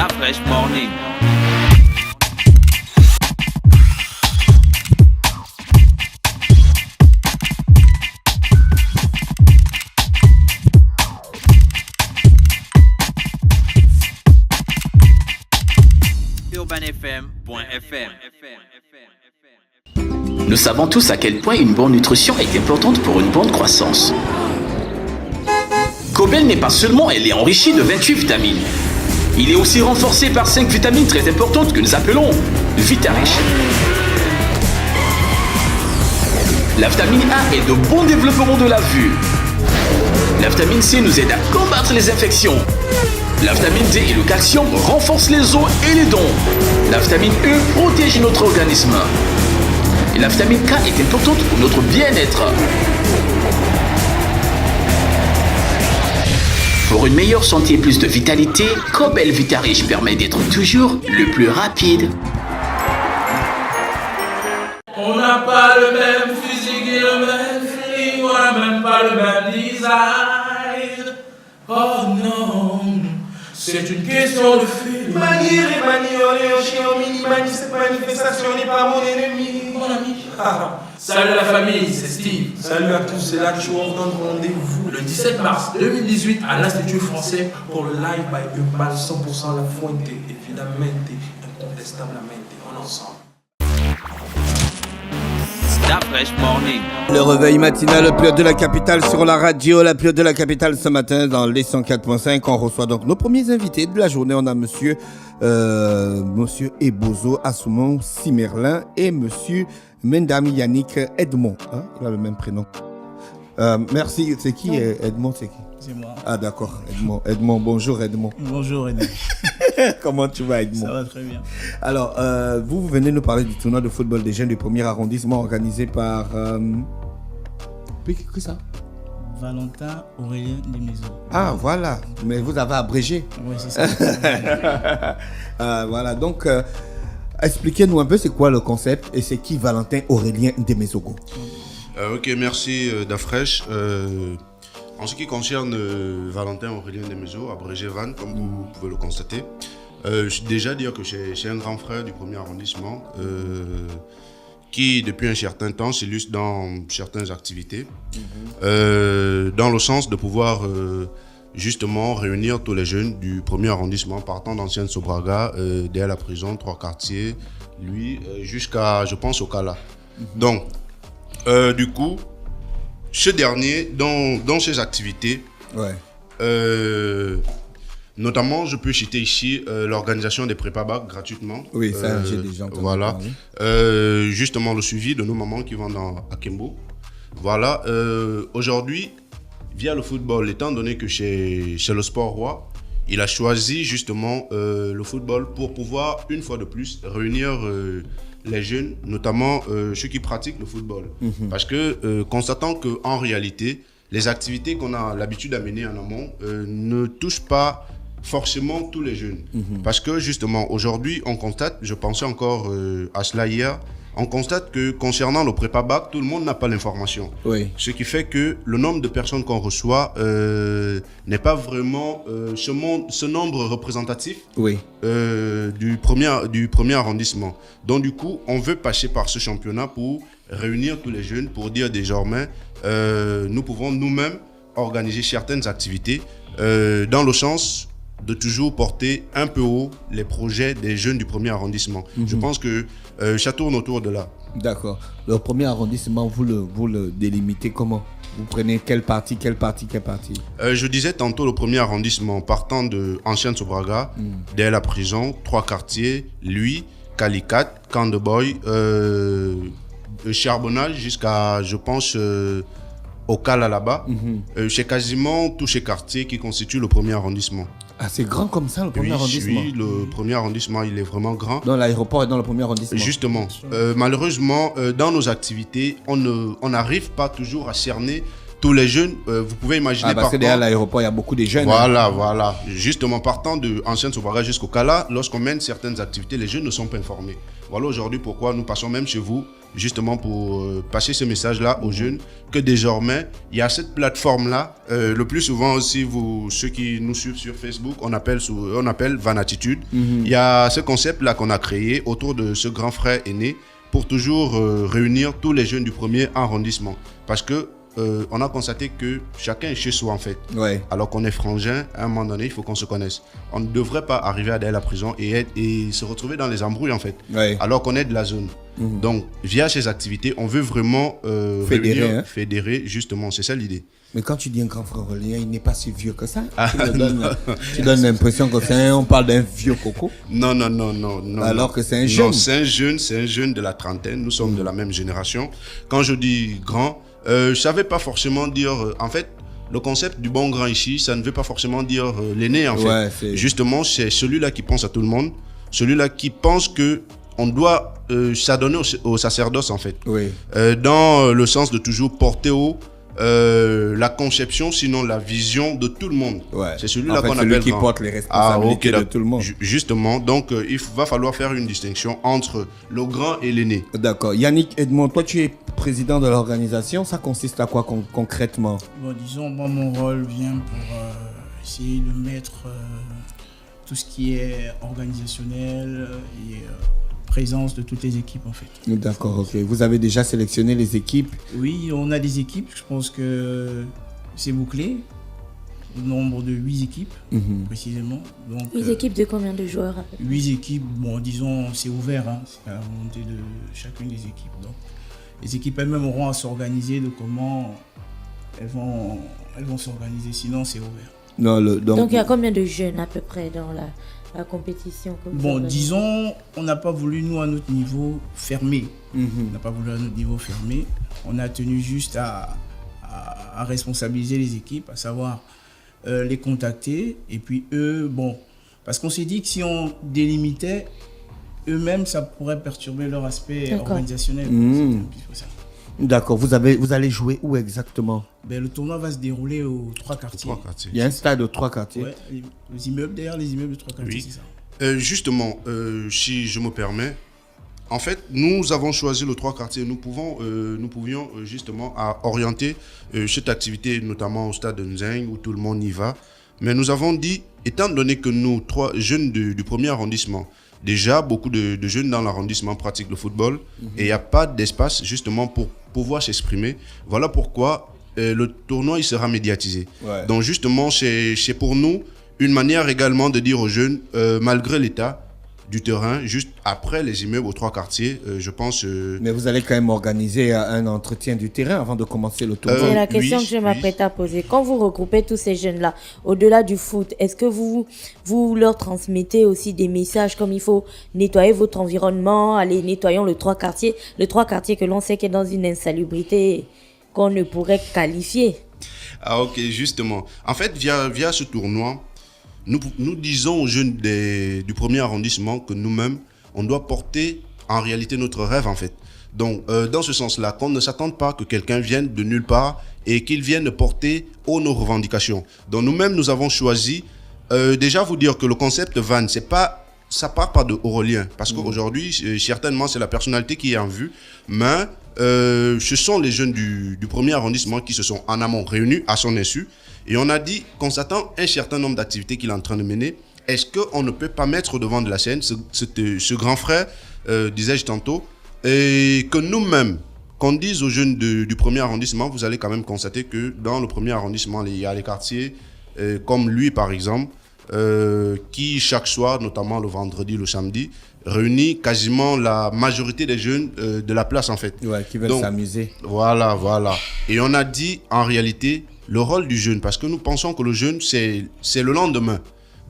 Fresh Morning. UrbanFM.fm. Nous savons tous à quel point une bonne nutrition est importante pour une bonne croissance. Cobel n'est pas seulement, elle est enrichie de 28 vitamines. Il est aussi renforcé par 5 vitamines très importantes que nous appelons Vitarich. La vitamine A est de bon développement de la vue. La vitamine C nous aide à combattre les infections. La vitamine D et le calcium renforcent les os et les dents. La vitamine E protège notre organisme. Et la vitamine K est importante pour notre bien-être. Pour une meilleure santé et plus de vitalité, Cobel Vitarich permet d'être toujours le plus rapide. On n'a pas le même physique et le même feeling, on n'a même pas le même design. Oh non, c'est une question de feeling. Manier et manioler au chien au mini-mani, cette manifestation n'est pas mon ennemi. Mon ami. Salut la famille, c'est Steve. Salut à tous, c'est là que je vous donne rendez-vous Le 17 mars 2018 à l'Institut français pour le live by Urban 100% La Fuente, évidemment, incontestablement, on ensemble. Fresh Morning. Le réveil matinal, le plus de la capitale sur la radio, la plus de la capitale ce matin dans les 104.5. On reçoit donc nos premiers invités de la journée. On a monsieur Ebozo Assoumon Simerlin et monsieur Mendami Yannick Edmond. Hein? Il a le même prénom. Merci. C'est qui Edmond? C'est qui? C'est moi. Ah d'accord, Edmond. Bonjour Edmond. Bonjour Edmond. Comment tu vas Edmond? Ça va très bien. Alors, vous venez nous parler du tournoi de football des jeunes du premier arrondissement organisé par... Qu'est-ce ça? Valentin Aurélien Desmaisons. Ah voilà, mais vous avez abrégé. Oui, c'est ça. Voilà, donc expliquez-nous un peu c'est quoi le concept et c'est qui Valentin Aurélien Desmaisons. Ok, merci Dafresh. En ce qui concerne Valentin Aurélien Desmaisons, abrégé Van, comme vous pouvez le constater, je déjà dire que j'ai un grand frère du premier arrondissement qui, depuis un certain temps, s'illustre dans certaines activités, dans le sens de pouvoir justement réunir tous les jeunes du premier arrondissement, partant d'Ancienne Sobraga, derrière la prison, 3 quartiers, lui, jusqu'à, je pense, au Kala. Donc, du coup, ce dernier, dans ses activités, notamment, je peux citer ici l'organisation des prépa-bac gratuitement. Oui, ça, j'ai déjà entendu. Voilà. Justement, le suivi de nos mamans qui vont à Kembo. Voilà. Aujourd'hui, via le football, étant donné que chez le Sport Roi, il a choisi justement le football pour pouvoir, une fois de plus, réunir les jeunes, notamment ceux qui pratiquent le football. Parce que, constatant qu'en réalité, les activités qu'on a l'habitude d'amener en amont ne touchent pas forcément tous les jeunes. Parce que justement, aujourd'hui, on constate, je pensais encore à cela hier, on constate que concernant le prépa-bac, tout le monde n'a pas l'information. Oui. Ce qui fait que le nombre de personnes qu'on reçoit n'est pas vraiment ce nombre représentatif du premier arrondissement. Donc du coup, on veut passer par ce championnat pour réunir tous les jeunes, pour dire désormais, nous pouvons nous-mêmes organiser certaines activités dans le sens de toujours porter un peu haut les projets des jeunes du premier arrondissement. Je pense que ça tourne autour de là. D'accord. Le premier arrondissement, vous le délimitez comment? Vous prenez quelle partie? Je disais tantôt le premier arrondissement, partant de Ancienne Sobraga, derrière la prison, 3 quartiers, lui, Calicat, Camp de Boy, Charbonnage jusqu'à, je pense, au Cala là-bas. C'est quasiment tous ces quartiers qui constituent le premier arrondissement. Ah, c'est grand comme ça, le premier arrondissement? Oui, le premier arrondissement, il est vraiment grand. Dans l'aéroport et dans le premier arrondissement? Justement. Malheureusement, dans nos activités, on n'arrive pas toujours à cerner tous les jeunes. Vous pouvez imaginer... parce que derrière l'aéroport, il y a beaucoup de jeunes. Voilà. Justement, partant de Ancienne Sobraga jusqu'au Kala, lorsqu'on mène certaines activités, les jeunes ne sont pas informés. Voilà aujourd'hui pourquoi nous passons même chez vous justement pour passer ce message-là aux jeunes, que désormais, il y a cette plateforme-là. Le plus souvent aussi, ceux qui nous suivent sur Facebook, on appelle Vanatitude. Il y a ce concept-là qu'on a créé autour de ce grand frère aîné pour toujours réunir tous les jeunes du premier arrondissement. Parce que on a constaté que chacun est chez soi en fait. Ouais. Alors qu'on est frangin, à un moment donné, il faut qu'on se connaisse. On ne devrait pas arriver à la prison et se retrouver dans les embrouilles en fait. Ouais. Alors qu'on est de la zone. Donc, via ces activités, on veut vraiment fédérer, justement, c'est ça l'idée. Mais quand tu dis un grand frère aurélien, il n'est pas si vieux que ça. Tu donnes l'impression qu'on parle d'un vieux coco. Non. Alors que c'est un jeune. Non, c'est un jeune de la trentaine. Nous sommes de la même génération. Quand je dis grand, je ne savais pas forcément dire... en fait, le concept du bon grand ici, ça ne veut pas forcément dire l'aîné en fait. Justement, c'est celui-là qui pense à tout le monde. Celui-là qui pense que on doit s'adonner au sacerdoce en fait. Oui. Dans le sens de toujours porter haut la conception, sinon la vision de tout le monde. Ouais. C'est celui-là qu'on appelle qui porte les responsabilités de tout le monde. Justement, donc il va falloir faire une distinction entre le grand et l'aîné. D'accord. Yannick Edmond, toi tu es président de l'organisation, ça consiste à quoi concrètement? Bon, disons, moi mon rôle vient pour essayer de mettre tout ce qui est organisationnel et présence de toutes les équipes en fait. D'accord, ok. Vous avez déjà sélectionné les équipes? Oui, on a des équipes, je pense que c'est bouclé. Au nombre de 8 équipes, précisément. Donc, 8 équipes de combien de joueurs? 8 équipes, bon disons c'est ouvert, hein, c'est à la volonté de chacune des équipes. Donc, les équipes elles-mêmes auront à s'organiser de comment elles vont s'organiser, sinon c'est ouvert. Non, donc il y a combien de jeunes à peu près dans la compétition? Bon, disons, on n'a pas voulu, nous, à notre niveau, fermer. On n'a pas voulu à notre niveau fermer. On a tenu juste à responsabiliser les équipes, à savoir les contacter. Et puis eux, bon, parce qu'on s'est dit que si on délimitait, eux-mêmes, ça pourrait perturber leur aspect organisationnel. D'accord. Vous allez jouer où exactement? Le tournoi va se dérouler aux 3 quartiers. Il y a un stade aux 3 quartiers. Ouais, les immeubles de 3 quartiers, c'est ça. Justement, si je me permets, en fait, nous avons choisi le 3 quartiers. Nous pouvions justement orienter cette activité, notamment au stade de Nzeng, où tout le monde y va. Mais nous avons dit, étant donné que nous, 3 jeunes du premier arrondissement, déjà, beaucoup de jeunes dans l'arrondissement pratiquent le football et il n'y a pas d'espace justement pour pouvoir s'exprimer. Voilà pourquoi le tournoi il sera médiatisé. Ouais. Donc justement, c'est pour nous une manière également de dire aux jeunes, malgré l'état du terrain, juste après les immeubles aux 3 quartiers, je pense... Mais vous allez quand même organiser un entretien du terrain avant de commencer le tournoi. C'est la question que je m'apprête à poser. Quand vous regroupez tous ces jeunes-là, au-delà du foot, est-ce que vous leur transmettez aussi des messages comme il faut nettoyer votre environnement, aller nettoyons le 3 quartiers que l'on sait qu'est dans une insalubrité qu'on ne pourrait qualifier? Ah ok, justement. En fait, via ce tournoi, nous disons aux jeunes du premier arrondissement que nous-mêmes, on doit porter en réalité notre rêve en fait. Donc, dans ce sens-là, qu'on ne s'attende pas que quelqu'un vienne de nulle part et qu'il vienne porter haut nos revendications. Donc, nous-mêmes, nous avons choisi, déjà vous dire que le concept Van, ça part pas de Aurélien. Parce qu'aujourd'hui, certainement, c'est la personnalité qui est en vue. Mais ce sont les jeunes du premier arrondissement qui se sont en amont réunis à son insu. Et on a dit, constatant un certain nombre d'activités qu'il est en train de mener, est-ce qu'on ne peut pas mettre devant de la scène ce grand frère, disais-je tantôt, et que nous-mêmes, qu'on dise aux jeunes du premier arrondissement, vous allez quand même constater que dans le premier arrondissement, il y a les quartiers, comme lui par exemple, qui chaque soir, notamment le vendredi, le samedi, réunit quasiment la majorité des jeunes de la place en fait. Ouais, qui veulent s'amuser. Voilà. Et on a dit en réalité le rôle du jeune, parce que nous pensons que le jeune c'est le lendemain.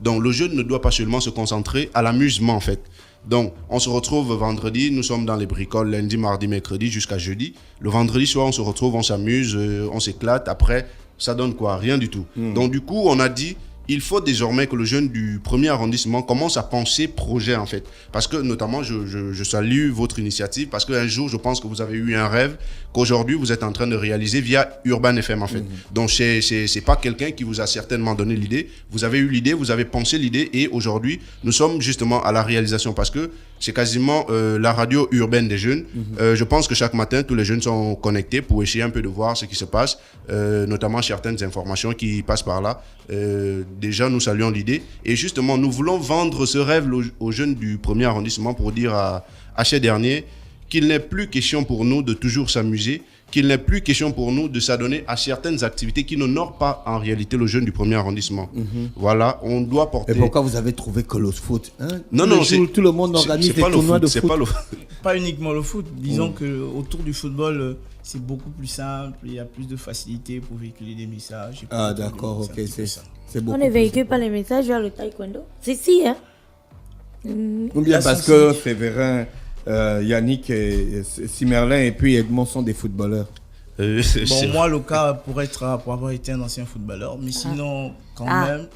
Donc le jeune ne doit pas seulement se concentrer à l'amusement en fait. Donc on se retrouve vendredi, nous sommes dans les bricoles lundi, mardi, mercredi jusqu'à jeudi. Le vendredi soir on se retrouve, on s'amuse, on s'éclate. Après ça donne quoi? Rien du tout. Donc du coup on a dit il faut désormais que le jeune du premier arrondissement commence à penser projet en fait. Parce que notamment, je salue votre initiative parce qu'un jour, je pense que vous avez eu un rêve qu'aujourd'hui, vous êtes en train de réaliser via Urban FM en fait. Donc, c'est pas quelqu'un qui vous a certainement donné l'idée. Vous avez eu l'idée, vous avez pensé l'idée et aujourd'hui, nous sommes justement à la réalisation parce que c'est quasiment la radio urbaine des jeunes. Je pense que chaque matin, tous les jeunes sont connectés pour essayer un peu de voir ce qui se passe, notamment certaines informations qui passent par là. Déjà, nous saluons l'idée. Et justement, nous voulons vendre ce rêve aux jeunes du premier arrondissement pour dire à ces derniers qu'il n'est plus question pour nous de toujours s'amuser, qu'il n'est plus question pour nous de s'adonner à certaines activités qui n'honorent pas en réalité le jeune du premier arrondissement. Voilà, on doit porter... Et pourquoi vous avez trouvé que le foot Non, tout le monde organise des tournois de foot. Pas uniquement le foot. Disons que autour du football, c'est beaucoup plus simple. Il y a plus de facilité pour véhiculer des messages. Ah d'accord, ok, c'est beaucoup. On ne véhicule pas les messages vers le taekwondo. C'est si, hein. Ou bien parce que Séverin, Yannick, Simerlin et puis Edmond sont des footballeurs. Moi, le cas pour avoir été un ancien footballeur, mais sinon, quand même,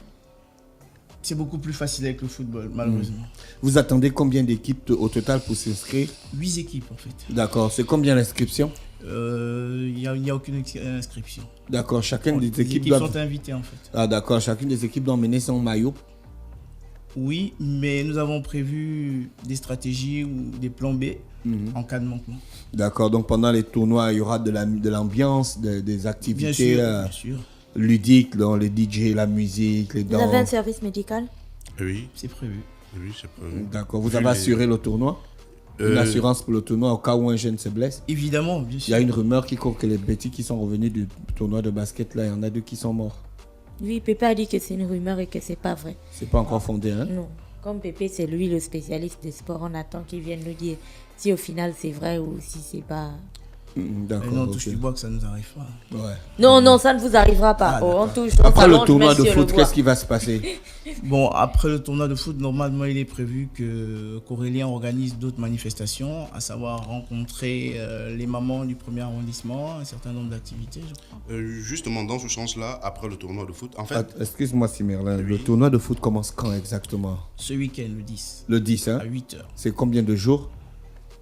c'est beaucoup plus facile avec le football, malheureusement. Vous attendez combien d'équipes au total pour s'inscrire? 8 équipes, en fait. D'accord, c'est combien l'inscription? Il n'y a aucune inscription. D'accord, chacune des équipes sont invitées, en fait. Ah d'accord, chacune des équipes doit mener son maillot. Oui, mais nous avons prévu des stratégies ou des plans B en cas de manquement. D'accord, donc pendant les tournois, il y aura de l'ambiance, des activités bien sûr. Ludiques, dans les DJ, la musique, les danses. Vous avez un service médical? Oui. C'est prévu. Oui, c'est prévu. D'accord, vous avez assuré le tournoi? Une assurance pour le tournoi au cas où un jeune se blesse? Évidemment, bien sûr. Il y a une rumeur qui court que les petits qui sont revenus du tournoi de basket, là, il y en a 2 qui sont morts. Oui, Pépé a dit que c'est une rumeur et que c'est pas vrai. C'est pas encore fondé, hein? Non. Comme Pépé, c'est lui le spécialiste des sports, on attend qu'il vienne nous dire si au final c'est vrai ou si c'est pas... D'accord. Non, touche du bois que ça nous arrive pas. Ouais. Non, ça ne vous arrivera pas. On touche. Après le tournoi de foot, qu'est-ce qui va se passer? Bon, après le tournoi de foot, normalement, il est prévu qu'Aurélien organise d'autres manifestations, à savoir rencontrer les mamans du premier arrondissement, un certain nombre d'activités, je crois. Justement, dans ce sens-là, après le tournoi de foot, en fait... Excuse-moi, Simerlin, le tournoi de foot commence quand exactement? Ce week-end, le 10. Le 10, hein? À 8h. C'est combien de jours?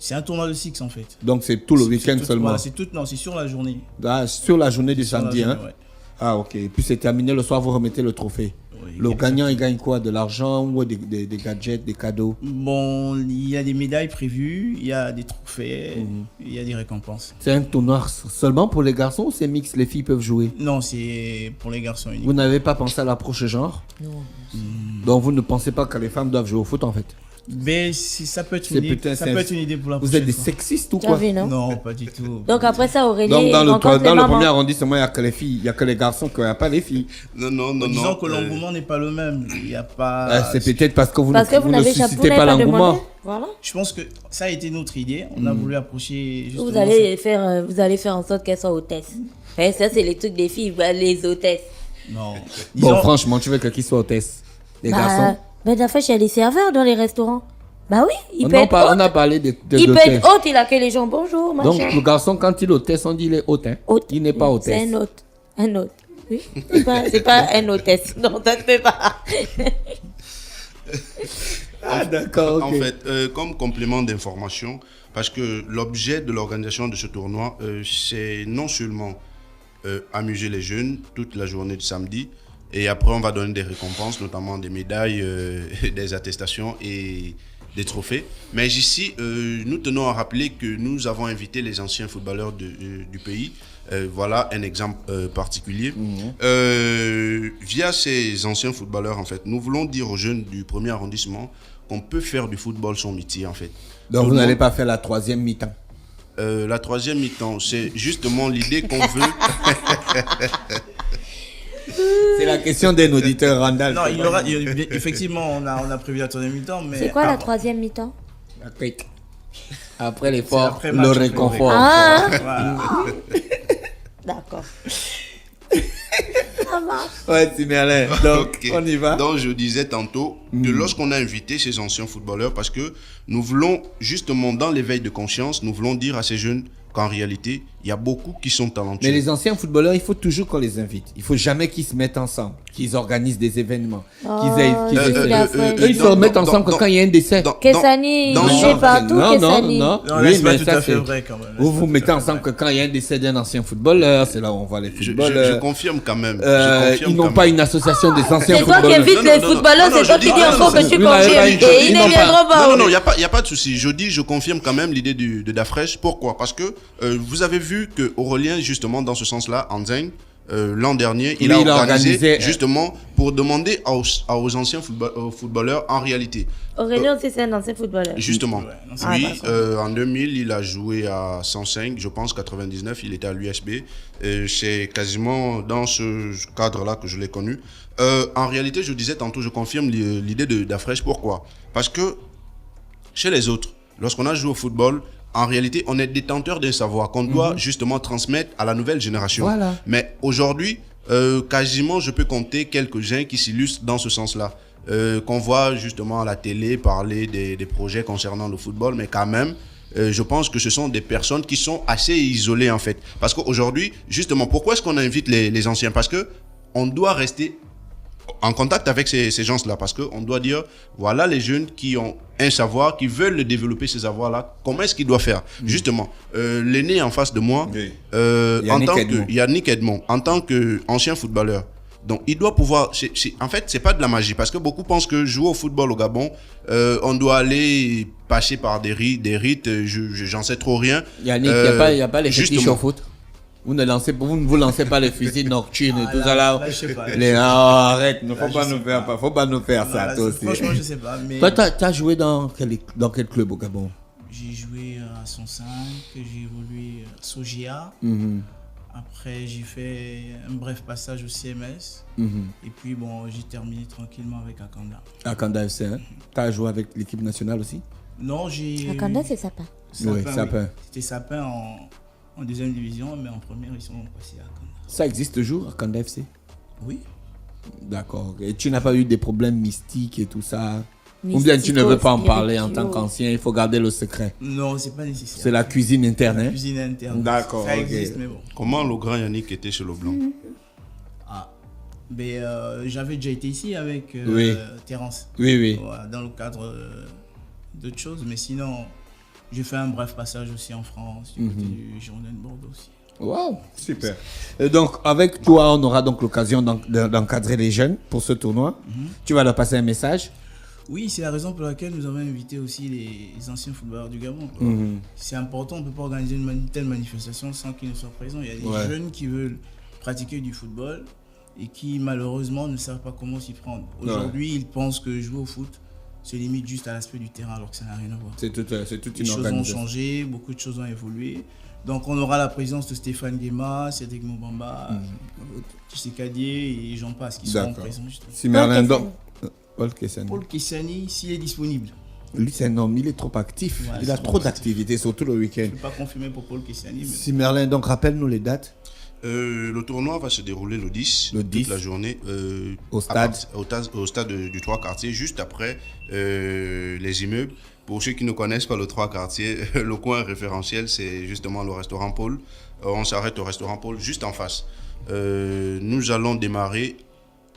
C'est un tournoi de six en fait. Donc c'est tout le week-end seulement? Voilà, c'est sur la journée. Ah, sur la journée du samedi, hein? Ouais. Ah ok, et puis c'est terminé, le soir vous remettez le trophée. Oui, le gagnant il gagne quoi? De l'argent ou des gadgets, des cadeaux? Bon, il y a des médailles prévues, il y a des trophées, il y a des récompenses. C'est un tournoi seulement pour les garçons ou c'est mix, les filles peuvent jouer? Non, c'est pour les garçons uniquement. Vous n'avez pas pensé à l'approche genre? Non. Donc vous ne pensez pas que les femmes doivent jouer au foot en fait? Mais ça peut être une idée pour la prochaine. Vous êtes des sexistes ou quoi? Non, pas du tout. Donc après ça, Aurélien. Donc dans le premier arrondissement, il n'y a que les filles, il n'y a que les garçons, il n'y a pas les filles. Non. Disons que l'engouement n'est pas le même. Il y a pas. C'est peut-être parce que vous ne suscitez pas l'engouement. Voilà. Je pense que ça a été notre idée. On a voulu approcher. Vous allez faire en sorte qu'elles soient hôtesses. Ça, c'est les trucs des filles, les hôtesses. Non. Bon, franchement, tu veux que qui soit hôtesse? Les garçons? Ben, la fois, il y a des serveurs dans les restaurants. Bah oui, on a parlé de il peut être hôte, il accueille les gens, bonjour, machin. Donc, le garçon, quand il est hôtesse, on dit il est hôte, hein? Il n'est pas hôtesse. C'est un hôte. Oui. C'est pas un hôtesse. Non, ça ne fait pas. Ah, d'accord, ok. En fait, comme complément d'information, parce que l'objet de l'organisation de ce tournoi, c'est non seulement amuser les jeunes toute la journée du samedi, et après on va donner des récompenses, notamment des médailles, des attestations et des trophées. Mais ici, nous tenons à rappeler que nous avons invité les anciens footballeurs du pays. Voilà un exemple particulier. Via ces anciens footballeurs, en fait, nous voulons dire aux jeunes du premier arrondissement qu'on peut faire du football son métier, en fait. Donc vous n'allez pas faire la troisième mi-temps? La troisième mi-temps, c'est justement l'idée qu'on veut... C'est la question d'un auditeur, Randall. Non, effectivement, on a prévu la troisième mi-temps, mais... C'est quoi la troisième mi-temps? Après l'effort, le réconfort. Ah D'accord. Ça marche. Ouais, c'est Merlin. Donc, okay. On y va. Donc, je disais tantôt que lorsqu'on a invité ces anciens footballeurs, parce que nous voulons, justement, dans l'éveil de conscience, nous voulons dire à ces jeunes qu'en réalité, il y a beaucoup qui sont talentueux. Mais les anciens footballeurs, il faut toujours qu'on les invite. Il faut jamais qu'ils se mettent ensemble, qu'ils organisent des événements, Eux, ils se remettent ensemble quand il y a un décès. Kessani, il est partout, Kessani. Non, Oui, c'est pas mais tout ça, à fait c'est- vrai quand même. Vous vous mettez ensemble que quand il y a un décès d'un ancien footballeur, c'est là où on voit les Je footballeurs. confirme quand même. Ils n'ont pas une association des anciens C'est toi qui footballeurs. invites les footballeurs, c'est toi qui dis encore que tu Vous n'avez pas confirmes. une- Et ils ils ne n'ont pas- viendront pas. Non, il n'y a pas de souci. Je confirme quand même l'idée de Dafresh. Pourquoi? Parce que vous avez vu que Aurélien, justement, dans ce sens-là, Anzeng, l'an dernier, il a organisé justement pour demander aux anciens footballeurs en réalité. Aurélien aussi, c'est un ancien footballeur. Justement. Ah, Lui, d'accord. en 2000, il a joué à 105, je pense 99, il était à l'USB. C'est quasiment dans ce cadre-là que je l'ai connu. En réalité, je disais tantôt, je confirme l'idée d'Afresh. Pourquoi? Parce que chez les autres, lorsqu'on a joué au football, en réalité, on est détenteur d'un savoir qu'on doit justement transmettre à la nouvelle génération. Voilà. Mais aujourd'hui, quasiment, je peux compter quelques-uns qui s'illustrent dans ce sens-là. Qu'on voit justement à la télé parler des projets concernant le football, mais quand même, je pense que ce sont des personnes qui sont assez isolées en fait. Parce qu'aujourd'hui, justement, pourquoi est-ce qu'on invite les anciens? Parce que on doit rester en contact avec ces gens-là, parce qu'on doit dire, voilà les jeunes qui ont un savoir, qui veulent le développer, ces savoirs-là, comment est-ce qu'ils doivent faire? Justement, l'aîné en face de moi, Yannick Edmond, en tant qu'ancien footballeur, donc il doit pouvoir, en fait, c'est pas de la magie, parce que beaucoup pensent que jouer au football au Gabon, on doit aller passer par des rites, j'en sais trop rien. Yannick, il n'y a pas les fétiches au foot. Vous ne vous lancez pas les fusils nocturnes et tout ça là. Je sais pas. Arrête, il ne faut pas nous faire ça, toi aussi. Franchement, je sais pas. Mais Toi, t'as joué dans quel club au Gabon? j'ai joué à 105, j'ai évolué à Sogia. Après, j'ai fait un bref passage au CMS. Et puis, bon, j'ai terminé tranquillement avec Akanda. Akanda FC, hein? T'as joué avec l'équipe nationale aussi? Non, j'ai. Akanda, c'est Sapin. Oui, Sapin. C'était Sapin en deuxième division, mais en première, ils sont passés à Akanda. Ça existe toujours, Akanda FC? Oui. D'accord. Et tu n'as pas eu des problèmes mystiques et tout ça? Ou bien tu ne veux pas en parler en tant qu'ancien, il faut garder le secret? Non, c'est pas nécessaire. C'est la cuisine interne, hein? La cuisine interne. D'accord, Ça ok. existe, mais bon. Comment le grand Yannick était chez le Blanc? Mais j'avais déjà été ici avec Oui. Terence. Oui. Voilà, dans le cadre d'autres choses. Mais sinon, j'ai fait un bref passage aussi en France, du côté du Girondin de Bordeaux aussi. Wow, super. Et donc, avec toi, on aura donc l'occasion d'encadrer les jeunes pour ce tournoi. Tu vas leur passer un message. Oui, c'est la raison pour laquelle nous avons invité aussi les anciens footballeurs du Gabon. C'est important, on ne peut pas organiser une telle manifestation sans qu'ils ne soient présents. Il y a des jeunes qui veulent pratiquer du football et qui malheureusement ne savent pas comment s'y prendre. Aujourd'hui, ils pensent que jouer au foot se limite juste à l'aspect du terrain alors que ça n'a rien à voir. C'est toute Les une choses ont organisation. changé, beaucoup de choses ont évolué. Donc on aura la présence de Stéphane Guéma, Cédric Moubamba, Tshisekadié et j'en passe qui seront présents justement. Si Merlin donc Paul Kessani. Paul Kessani, s'il est disponible. Lui, c'est un homme, il est trop actif. Ouais, Il a c'est trop trop d'activités, surtout le week-end. Je ne peux pas confirmer pour Paul Kessani. Mais... Si Merlin, donc rappelle-nous les dates. Le tournoi va se dérouler le 10, toute la journée, au stade au stade du 3 quartiers, juste après les immeubles. Pour ceux qui ne connaissent pas le 3 quartiers, le coin référentiel, c'est justement le restaurant Paul. On s'arrête au restaurant Paul juste en face. Nous allons démarrer.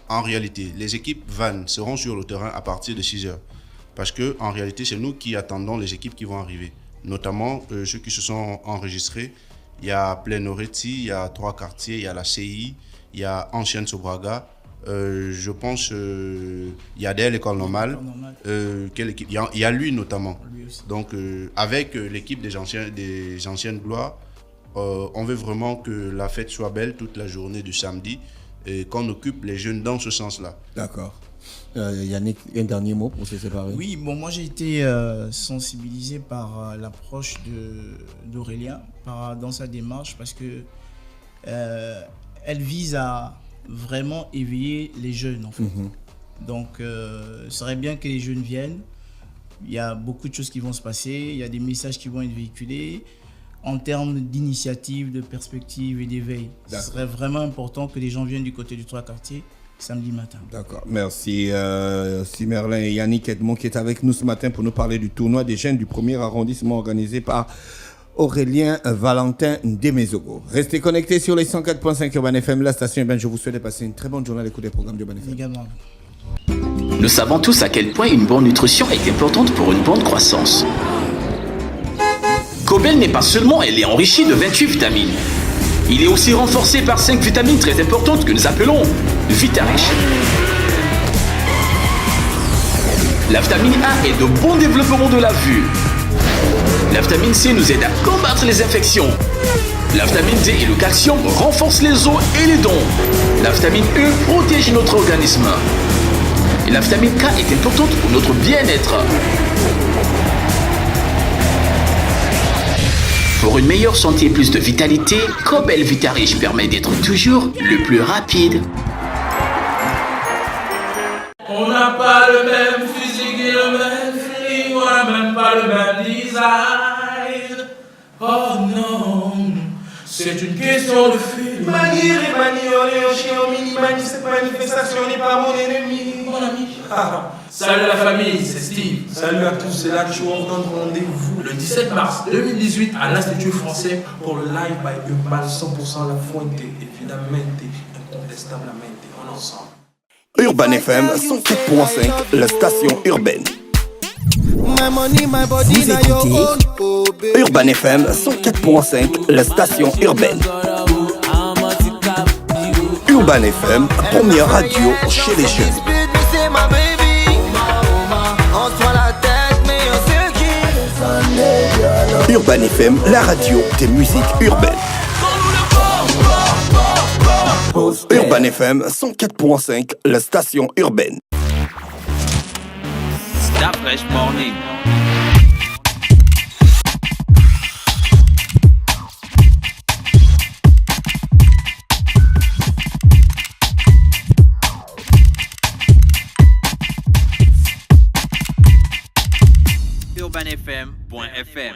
En réalité, les équipes VAN seront sur le terrain à partir de 6 heures. Parce que en réalité, c'est nous qui attendons les équipes qui vont arriver. Notamment ceux qui se sont enregistrés. Il y a Plenoreti, il y a 3 quartiers, il y a la CI, il y a Ancienne Sobraga. Je pense il y a l'école normale. Quelle équipe? Il y a lui notamment. Lui aussi. Donc avec l'équipe des anciennes gloires, on veut vraiment que la fête soit belle toute la journée du samedi et qu'on occupe les jeunes dans ce sens-là. D'accord. Yannick, un dernier mot pour se séparer. Oui, bon, moi j'ai été sensibilisé par l'approche d'Aurélien dans sa démarche parce que elle vise à vraiment éveiller les jeunes en fait. Donc ce serait bien que les jeunes viennent. Il y a beaucoup de choses qui vont se passer, il y a des messages qui vont être véhiculés. En termes d'initiative, de perspective et d'éveil, ce serait vraiment important que les gens viennent du côté du 3 quartiers samedi matin. D'accord, merci Merlin et Yannick Edmond qui est avec nous ce matin pour nous parler du tournoi des jeunes du premier arrondissement organisé par Aurélien Valentin Demezogo. Restez connectés sur les 104.5 Urban FM, la station urbaine. Je vous souhaite de passer une très bonne journée à l'écoute des programmes d'Urban FM. Également. Nous savons tous à quel point une bonne nutrition est importante pour une bonne croissance. Cobel n'est pas seulement, elle est enrichie de 28 vitamines. Il est aussi renforcé par 5 vitamines très importantes que nous appelons Vitarich. La vitamine A est de bon développement de la vue. La vitamine C nous aide à combattre les infections. La vitamine D et le calcium renforcent les os et les dents. La vitamine E protège notre organisme. Et la vitamine K est importante pour notre bien-être. Pour une meilleure santé et plus de vitalité, Cobel Vitarich permet d'être toujours le plus rapide. On n'a pas le même physique et le même feeling, on n'a même pas le même design. Oh non, c'est une question de feeling. Manier et manioler au chien au mini-mani, cette manifestation n'est pas mon ennemi. Mon ami. Salut la famille, c'est Steve. Salut à tous, c'est là que je vous donne rendez-vous Le 17 mars 2018 à l'Institut français. pour le live by Urban 100% La Fuente, évidemment, incontestablement, en ensemble. Urban FM 104.5, la station urbaine. Vous écoutez Urban FM 104.5, la station urbaine. Urban FM, première radio chez les jeunes. Urban FM, la radio des musiques urbaines. Urban FM 104.5, la station urbaine. Stop Fresh Morning. UrbanFM.fm